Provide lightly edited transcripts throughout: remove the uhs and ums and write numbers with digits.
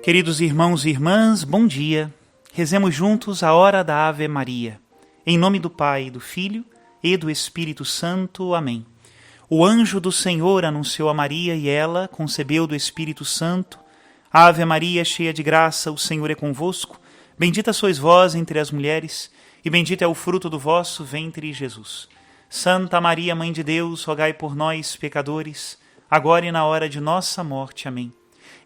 Queridos irmãos e irmãs, bom dia. Rezemos juntos a hora da Ave Maria. Em nome do Pai, do Filho e do Espírito Santo. Amém. O anjo do Senhor anunciou a Maria e ela concebeu do Espírito Santo. Ave Maria, cheia de graça, o Senhor é convosco. Bendita sois vós entre as mulheres, e bendito é o fruto do vosso ventre, Jesus. Santa Maria, Mãe de Deus, rogai por nós, pecadores, agora e na hora de nossa morte. Amém.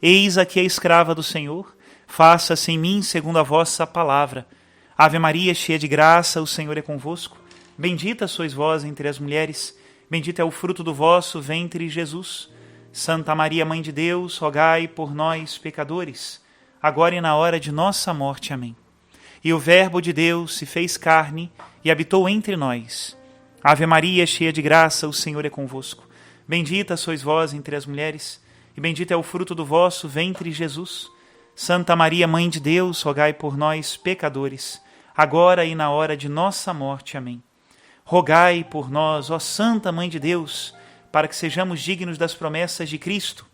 Eis aqui a escrava do Senhor, faça-se em mim segundo a vossa palavra. Ave Maria, cheia de graça, o Senhor é convosco. Bendita sois vós entre as mulheres, bendito é o fruto do vosso ventre, Jesus. Santa Maria, Mãe de Deus, rogai por nós, pecadores, agora e na hora de nossa morte. Amém. E o Verbo de Deus se fez carne e habitou entre nós. Ave Maria, cheia de graça, o Senhor é convosco. Bendita sois vós entre as mulheres, e bendito é o fruto do vosso ventre, Jesus. Santa Maria, Mãe de Deus, rogai por nós, pecadores, agora e na hora de nossa morte. Amém. Rogai por nós, ó Santa Mãe de Deus, para que sejamos dignos das promessas de Cristo.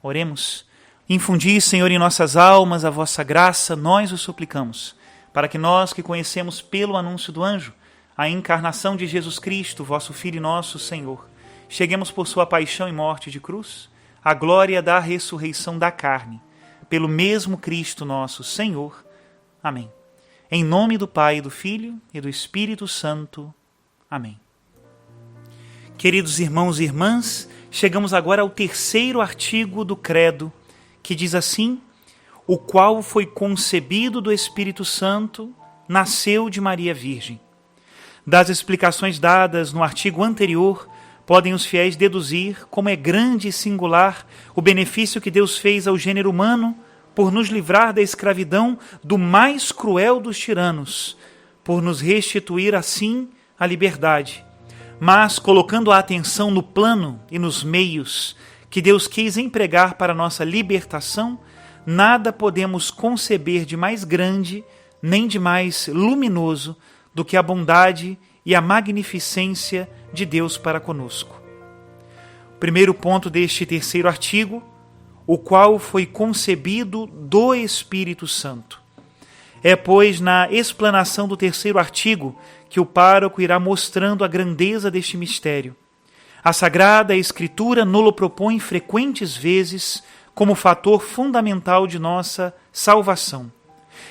Oremos. Infundi, Senhor, em nossas almas a vossa graça, nós o suplicamos, para que nós que conhecemos pelo anúncio do anjo a encarnação de Jesus Cristo, vosso Filho e nosso Senhor, cheguemos por sua paixão e morte de cruz, a glória da ressurreição da carne, pelo mesmo Cristo nosso Senhor. Amém. Em nome do Pai, do Filho e do Espírito Santo. Amém. Queridos irmãos e irmãs, chegamos agora ao terceiro artigo do Credo, que diz assim: o qual foi concebido do Espírito Santo, nasceu de Maria Virgem. Das explicações dadas no artigo anterior, podem os fiéis deduzir como é grande e singular o benefício que Deus fez ao gênero humano por nos livrar da escravidão do mais cruel dos tiranos, por nos restituir assim a liberdade. Mas, colocando a atenção no plano e nos meios que Deus quis empregar para nossa libertação, nada podemos conceber de mais grande nem de mais luminoso do que a bondade e a magnificência de Deus para conosco. O primeiro ponto deste terceiro artigo, o qual foi concebido do Espírito Santo. É, pois, na explanação do terceiro artigo que o pároco irá mostrando a grandeza deste mistério. A Sagrada Escritura nos propõe frequentes vezes como fator fundamental de nossa salvação.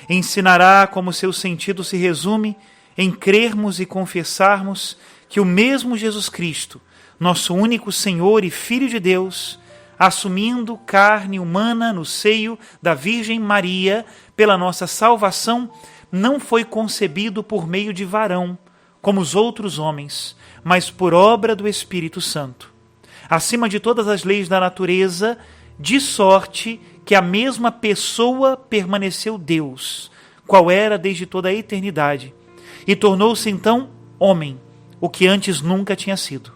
Ensinará como seu sentido se resume em crermos e confessarmos que o mesmo Jesus Cristo, nosso único Senhor e Filho de Deus, assumindo carne humana no seio da Virgem Maria pela nossa salvação, não foi concebido por meio de varão, como os outros homens, mas por obra do Espírito Santo. Acima de todas as leis da natureza, de sorte que a mesma pessoa permaneceu Deus, qual era desde toda a eternidade, e tornou-se então homem, o que antes nunca tinha sido.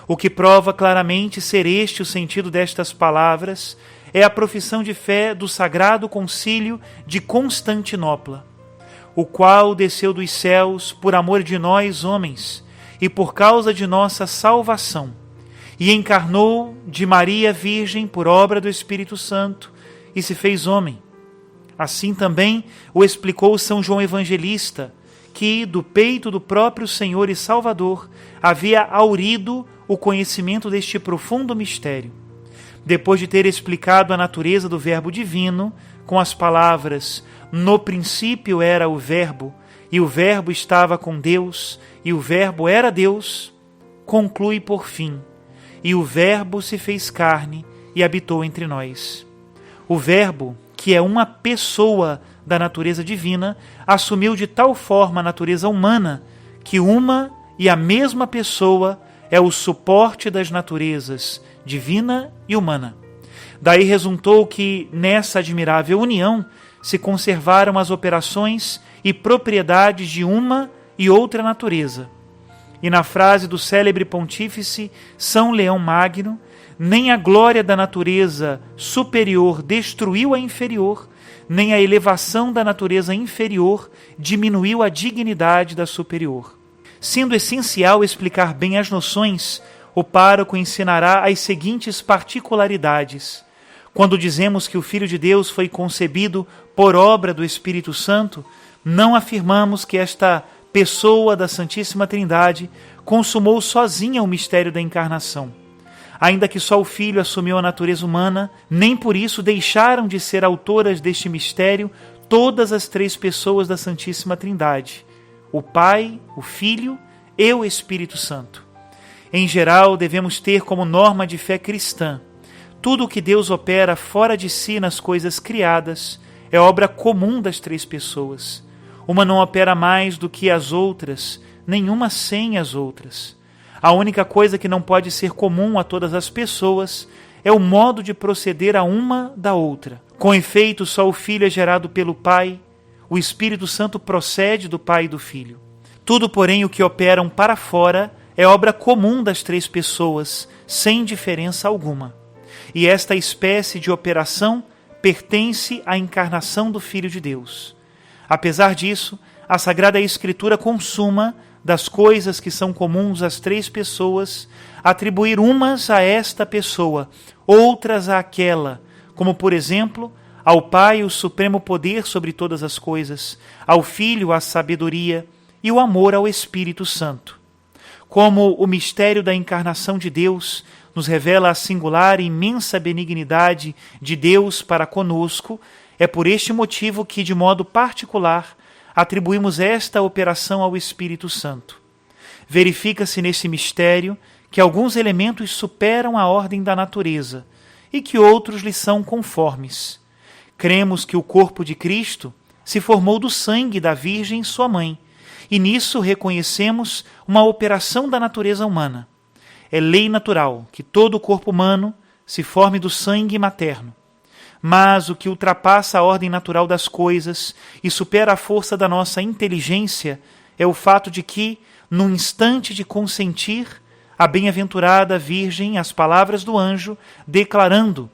O que prova claramente ser este o sentido destas palavras é a profissão de fé do Sagrado Concílio de Constantinopla, o qual desceu dos céus por amor de nós, homens, e por causa de nossa salvação, e encarnou de Maria Virgem por obra do Espírito Santo, e se fez homem. Assim também o explicou São João Evangelista, que do peito do próprio Senhor e Salvador havia haurido o conhecimento deste profundo mistério. Depois de ter explicado a natureza do Verbo divino, com as palavras: no princípio era o Verbo, e o Verbo estava com Deus, e o Verbo era Deus, conclui por fim: e o Verbo se fez carne e habitou entre nós. O Verbo, que é uma pessoa da natureza divina, assumiu de tal forma a natureza humana que uma e a mesma pessoa é o suporte das naturezas divina e humana. Daí resultou que, nessa admirável união, se conservaram as operações e propriedades de uma e outra natureza. E na frase do célebre pontífice São Leão Magno, nem a glória da natureza superior destruiu a inferior, nem a elevação da natureza inferior diminuiu a dignidade da superior. Sendo essencial explicar bem as noções, o pároco ensinará as seguintes particularidades. Quando dizemos que o Filho de Deus foi concebido por obra do Espírito Santo, não afirmamos que esta pessoa da Santíssima Trindade consumou sozinha o mistério da encarnação. Ainda que só o Filho assumiu a natureza humana, nem por isso deixaram de ser autoras deste mistério todas as três pessoas da Santíssima Trindade: o Pai, o Filho e o Espírito Santo. Em geral, devemos ter como norma de fé cristã: tudo o que Deus opera fora de si nas coisas criadas é obra comum das três pessoas. Uma não opera mais do que as outras, nenhuma sem as outras. A única coisa que não pode ser comum a todas as pessoas é o modo de proceder a uma da outra. Com efeito, só o Filho é gerado pelo Pai, o Espírito Santo procede do Pai e do Filho. Tudo, porém, o que operam para fora é obra comum das três pessoas, sem diferença alguma. E esta espécie de operação pertence à encarnação do Filho de Deus. Apesar disso, a Sagrada Escritura consuma das coisas que são comuns às três pessoas, atribuir umas a esta pessoa, outras àquela, como, por exemplo, ao Pai o supremo poder sobre todas as coisas, ao Filho a sabedoria e o amor ao Espírito Santo. Como o mistério da encarnação de Deus nos revela a singular e imensa benignidade de Deus para conosco, é por este motivo que, de modo particular, atribuímos esta operação ao Espírito Santo. Verifica-se nesse mistério que alguns elementos superam a ordem da natureza e que outros lhe são conformes. Cremos que o corpo de Cristo se formou do sangue da Virgem, sua mãe, e nisso reconhecemos uma operação da natureza humana. É lei natural que todo o corpo humano se forme do sangue materno. Mas o que ultrapassa a ordem natural das coisas e supera a força da nossa inteligência é o fato de que, num instante de consentir, a bem-aventurada Virgem as palavras do anjo, declarando: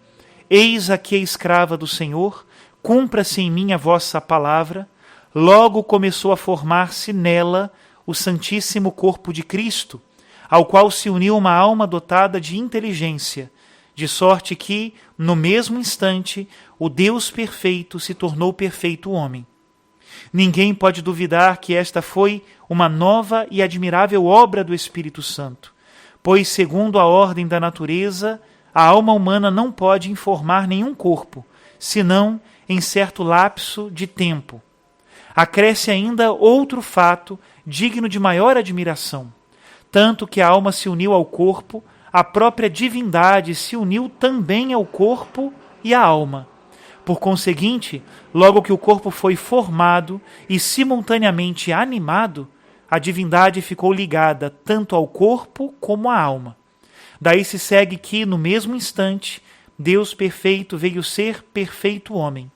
Eis aqui a escrava do Senhor, cumpra-se em mim a vossa palavra, logo começou a formar-se nela o Santíssimo Corpo de Cristo, ao qual se uniu uma alma dotada de inteligência, de sorte que, no mesmo instante, o Deus perfeito se tornou perfeito homem. Ninguém pode duvidar que esta foi uma nova e admirável obra do Espírito Santo, pois, segundo a ordem da natureza, a alma humana não pode informar nenhum corpo, senão em certo lapso de tempo. Acresce ainda outro fato digno de maior admiração. Tanto que a alma se uniu ao corpo, a própria divindade se uniu também ao corpo e à alma. Por conseguinte, logo que o corpo foi formado e simultaneamente animado, a divindade ficou ligada tanto ao corpo como à alma. Daí se segue que, no mesmo instante, Deus perfeito veio ser perfeito homem,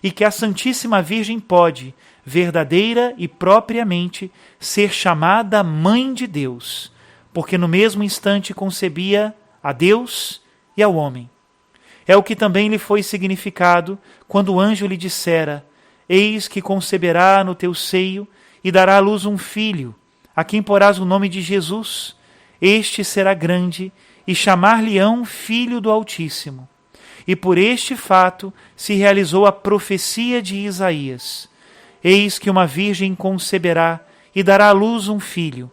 e que a Santíssima Virgem pode, verdadeira e propriamente, ser chamada Mãe de Deus, porque no mesmo instante concebia a Deus e ao homem. É o que também lhe foi significado quando o anjo lhe dissera: Eis que conceberá no teu seio e dará à luz um filho, a quem porás o nome de Jesus. Este será grande e chamar-lhe-ão Filho do Altíssimo. E por este fato se realizou a profecia de Isaías: Eis que uma virgem conceberá e dará à luz um filho.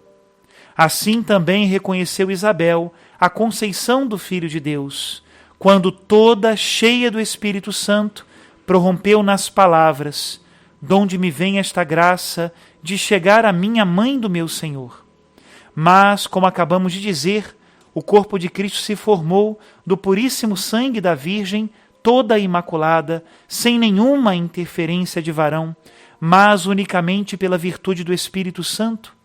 Assim também reconheceu Isabel a conceição do Filho de Deus, quando toda cheia do Espírito Santo prorrompeu nas palavras: donde me vem esta graça de chegar a mim a mãe do meu Senhor. Mas, como acabamos de dizer, o corpo de Cristo se formou do puríssimo sangue da Virgem, toda imaculada, sem nenhuma interferência de varão, mas unicamente pela virtude do Espírito Santo.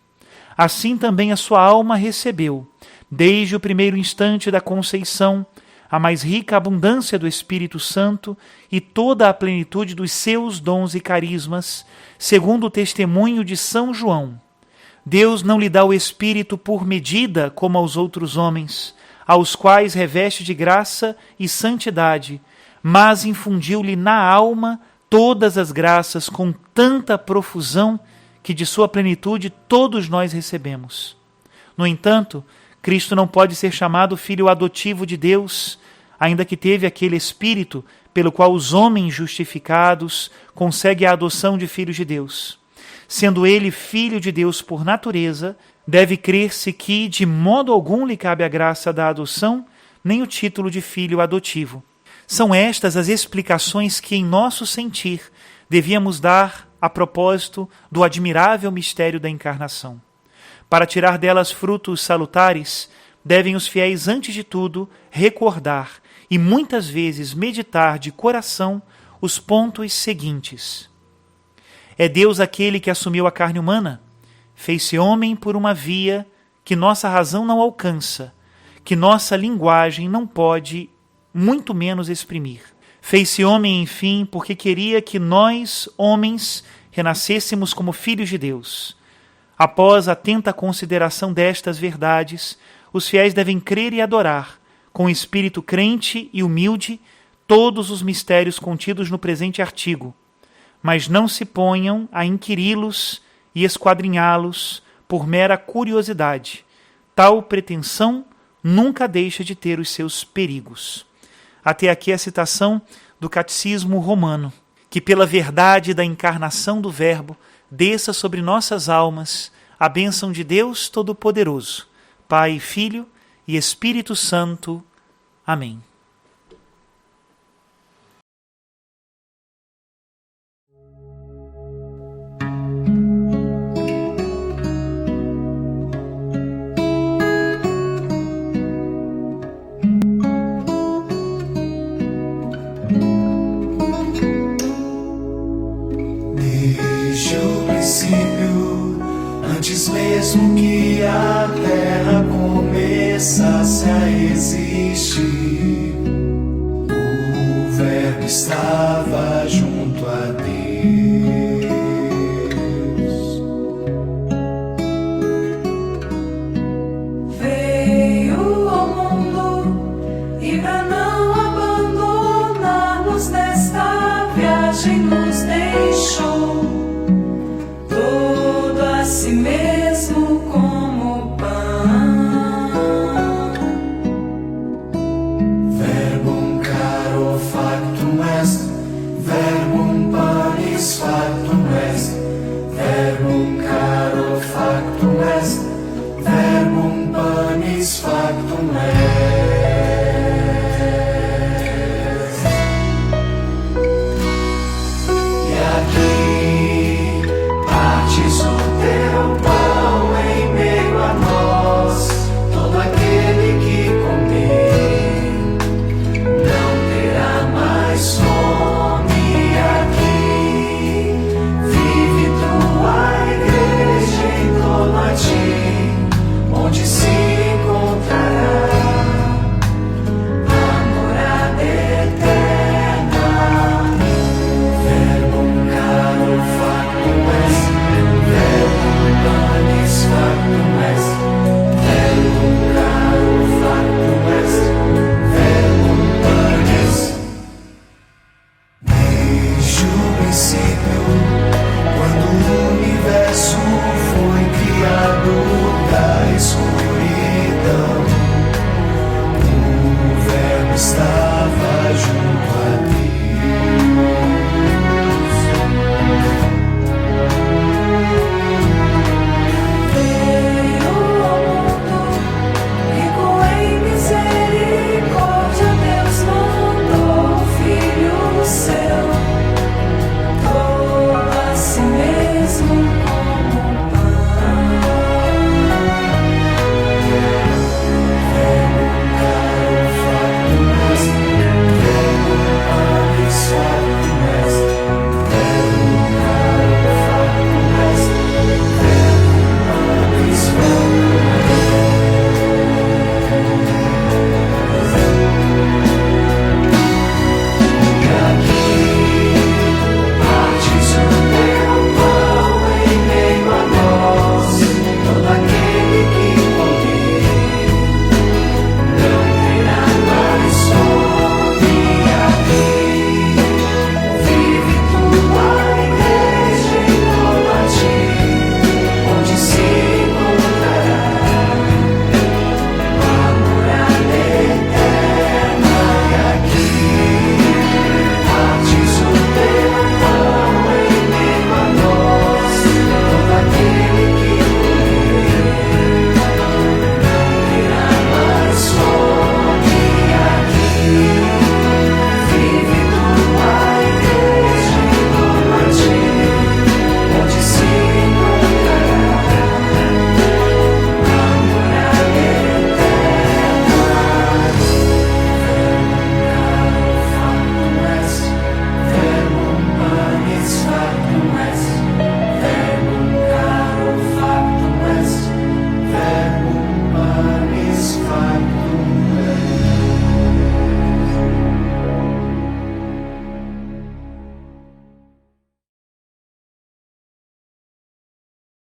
Assim também a sua alma recebeu, desde o primeiro instante da conceição, a mais rica abundância do Espírito Santo e toda a plenitude dos seus dons e carismas, segundo o testemunho de São João. Deus não lhe dá o Espírito por medida como aos outros homens, aos quais reveste de graça e santidade, mas infundiu-lhe na alma todas as graças com tanta profusão que de sua plenitude todos nós recebemos. No entanto, Cristo não pode ser chamado Filho adotivo de Deus, ainda que teve aquele Espírito pelo qual os homens justificados conseguem a adoção de filhos de Deus. Sendo ele filho de Deus por natureza, deve crer-se que de modo algum lhe cabe a graça da adoção, nem o título de filho adotivo. São estas as explicações que, em nosso sentir, devíamos dar a propósito do admirável mistério da encarnação. Para tirar delas frutos salutares, devem os fiéis, antes de tudo, recordar e muitas vezes meditar de coração os pontos seguintes. É Deus aquele que assumiu a carne humana, fez-se homem por uma via que nossa razão não alcança, que nossa linguagem não pode, muito menos, exprimir. Fez-se homem, enfim, porque queria que nós, homens, renascêssemos como filhos de Deus. Após atenta consideração destas verdades, os fiéis devem crer e adorar, com espírito crente e humilde, todos os mistérios contidos no presente artigo, mas não se ponham a inquiri-los e esquadrinhá-los por mera curiosidade. Tal pretensão nunca deixa de ter os seus perigos. Até aqui a citação do Catecismo Romano. Que pela verdade da encarnação do Verbo desça sobre nossas almas a bênção de Deus Todo-Poderoso, Pai, Filho e Espírito Santo. Amém. Desde o princípio, antes mesmo que a terra começasse a existir, o Verbo estava junto a Deus. Veio ao mundo e pra não abandonar-nos nesta viagem nos deixou todo a si mesmo como pão. Verbum caro factum est, verbum panis factum est, verbum caro factum est, verbum panis factum est. E aqui partes o teu pão em meio a nós, todo aquele que comer não terá mais fome. Aqui vive tua igreja em torno a ti, onde se encontrará a morada eterna. Verbum caro factum est, verbum panis factum est, verbum caro factum est, verbum panis. Desde o princípio, quando o universo foi criado da escuridão, o Verbo está